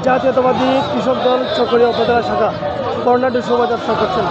জাতীয়তাবাদী কৃষক দল চকরিয়া উপজেলা শাখা বর্ণাঢ্য শোভাযাত্রা করছেন।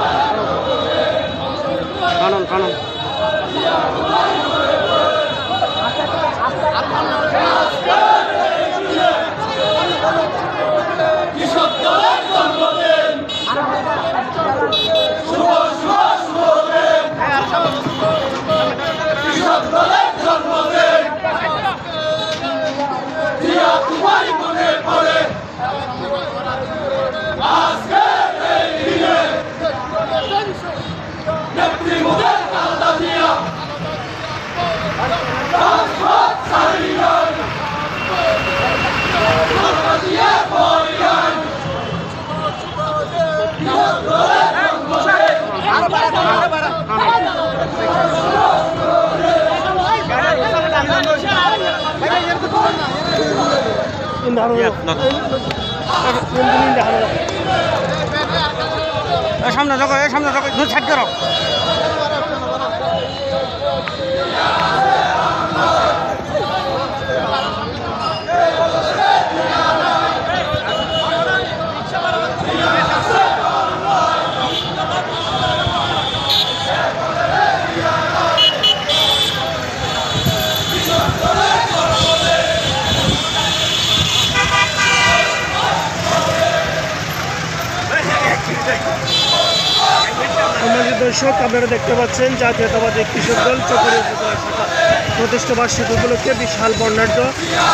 সামনে যাও, সামনে যাও, দু সাইড করো। দর্শক, আপনারা দেখতে পাচ্ছেন জাতীয়তাবাদী কৃষক দল চকরিয়া উপজেলা শাখা প্রতিষ্ঠা বার্ষিকী উপলক্ষে বিশাল বর্ণাঢ্য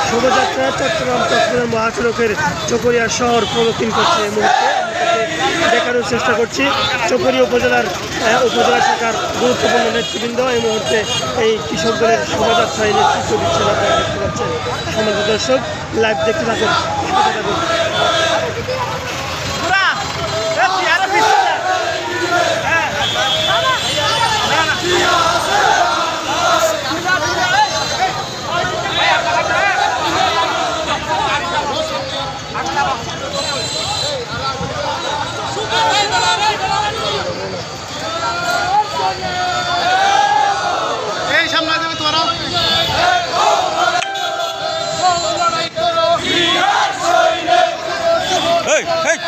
শোভাযাত্রা চট্টগ্রাম মহাসড়কের চকরিয়া শহর প্রদক্ষিণ করছে। এই মুহূর্তে দেখানোর চেষ্টা করছি চকরিয়া উপজেলা শাখার গুরুত্বপূর্ণ নেতৃবৃন্দ এই মুহূর্তে এই কৃষক দলের শোভাযাত্রায় নেতৃত্ব দিচ্ছেন। আপনারা দেখতে পাচ্ছেন। সম্মানিত দর্শক, লাইভ দেখতে থাকুন। Hey!